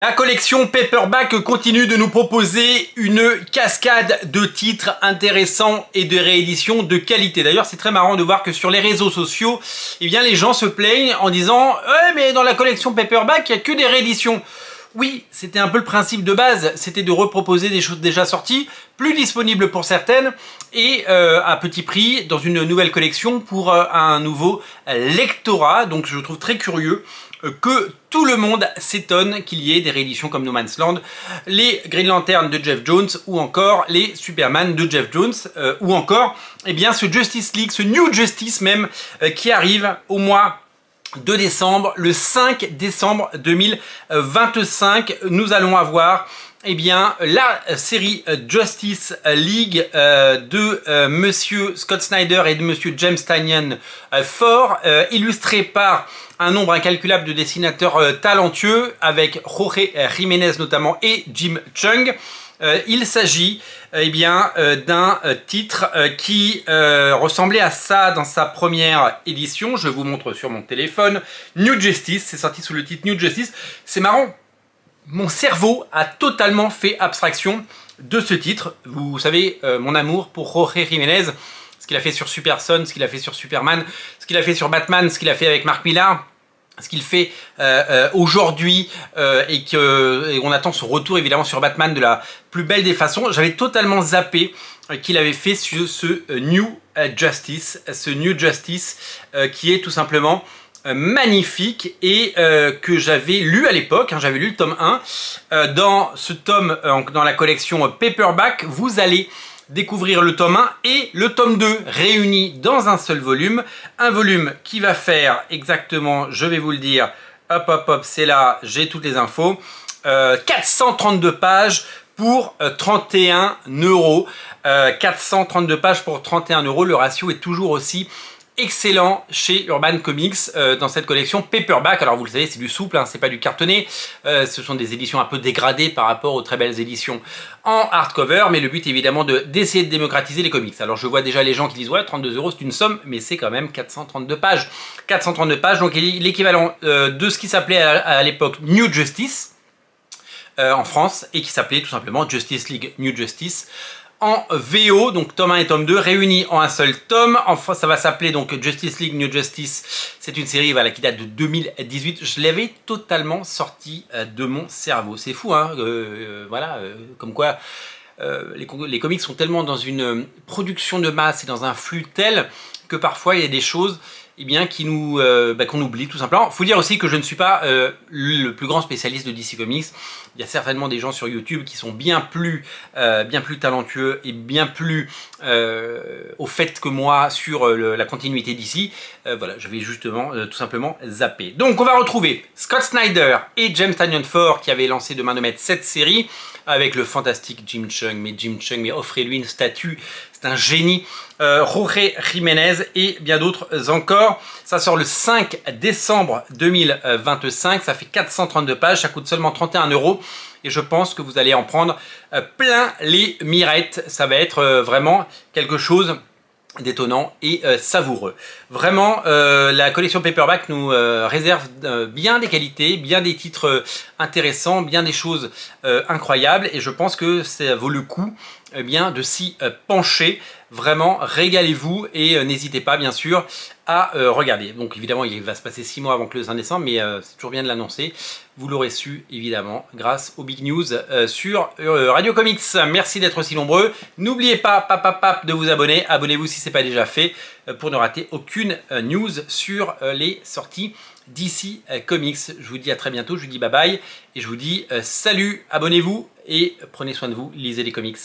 La collection Paperback continue de nous proposer une cascade de titres intéressants et de rééditions de qualité. D'ailleurs, c'est très marrant de voir que sur les réseaux sociaux, eh bien, les gens se plaignent en disant « Ouais, mais dans la collection Paperback, il n'y a que des rééditions ». Oui, c'était un peu le principe de base, c'était de reproposer des choses déjà sorties, plus disponibles pour certaines, et à petit prix, dans une nouvelle collection pour un nouveau lectorat. Donc je trouve très curieux que tout le monde s'étonne qu'il y ait des rééditions comme No Man's Land, les Green Lantern de Geoff Johns, ou encore les Superman de Geoff Johns, ou encore eh bien, ce Justice League, ce New Justice même, qui arrive au mois de décembre, le 5 décembre 2025, nous allons avoir eh bien, la série Justice League de Monsieur Scott Snyder et de Monsieur James Tynion Ford, illustrée par un nombre incalculable de dessinateurs talentueux avec Jorge Jiménez notamment et Jim Cheung. Il s'agit eh bien d'un titre qui ressemblait à ça dans sa première édition. Je vous montre sur mon téléphone. New Justice, c'est sorti sous le titre New Justice. C'est marrant, mon cerveau a totalement fait abstraction de ce titre. Vous savez, mon amour pour Jorge Jiménez, ce qu'il a fait sur Super Son, ce qu'il a fait sur Superman, ce qu'il a fait sur Batman, ce qu'il a fait avec Mark Millar, ce qu'il fait aujourd'hui et qu'on attend son retour évidemment sur Batman de la plus belle des façons. J'avais totalement zappé qu'il avait fait ce New Justice, qui est tout simplement magnifique et que j'avais lu à l'époque, hein, j'avais lu le tome 1. Dans ce tome, dans la collection Paperback, vous allez découvrir le tome 1 et le tome 2 réunis dans un seul volume. Un volume qui va faire exactement, je vais vous le dire, hop hop hop, c'est là, j'ai toutes les infos, 432 pages pour 31 €. 432 pages pour 31 €, le ratio est toujours aussi excellent chez Urban Comics dans cette collection Paperback. Alors vous le savez, c'est du souple, hein, c'est pas du cartonné. Ce sont des éditions un peu dégradées par rapport aux très belles éditions en hardcover, mais le but est évidemment d'essayer de démocratiser les comics. Alors je vois déjà les gens qui disent ouais, 32 € c'est une somme, mais c'est quand même 432 pages. 432 pages, donc l'équivalent de ce qui s'appelait à l'époque New Justice en France et qui s'appelait tout simplement Justice League New Justice en VO, donc tome 1 et tome 2 réunis en un seul tome. Enfin, ça va s'appeler donc Justice League New Justice. C'est une série voilà, qui date de 2018. Je l'avais totalement sorti de mon cerveau. C'est fou, hein, voilà, comme quoi les comics sont tellement dans une production de masse et dans un flux tel que parfois il y a des choses eh bien, qui nous qu'on oublie tout simplement. Faut dire aussi que je ne suis pas le plus grand spécialiste de DC Comics. Il y a certainement des gens sur YouTube qui sont bien plus talentueux et bien plus au fait que moi sur la continuité d'ici. Voilà, je vais justement tout simplement zapper. Donc on va retrouver Scott Snyder et James Tynion Ford qui avaient lancé de main de maître cette série avec le fantastique Jim Cheung. Mais Jim Cheung, mais offrez-lui une statue, c'est un génie. Jorge Jiménez et bien d'autres encore. Ça sort le 5 décembre 2025, ça fait 432 pages, ça coûte seulement 31 € et je pense que vous allez en prendre plein les mirettes. Ça va être vraiment quelque chose d'étonnant et savoureux. Vraiment, la collection Paperback nous réserve bien des qualités, bien des titres intéressants, bien des choses incroyables et je pense que ça vaut le coup eh bien, de s'y pencher. Vraiment, régalez-vous et n'hésitez pas bien sûr à regarder. Donc évidemment, il va se passer 6 mois avant que le 5 décembre, mais c'est toujours bien de l'annoncer. Vous l'aurez su évidemment grâce aux Big News sur Radio Comics. Merci d'être aussi nombreux. N'oubliez pas de vous abonner. Abonnez-vous si ce n'est pas déjà fait pour ne rater aucune news sur les sorties DC Comics. Je vous dis à très bientôt, je vous dis bye bye et je vous dis salut, abonnez-vous et prenez soin de vous, lisez les comics.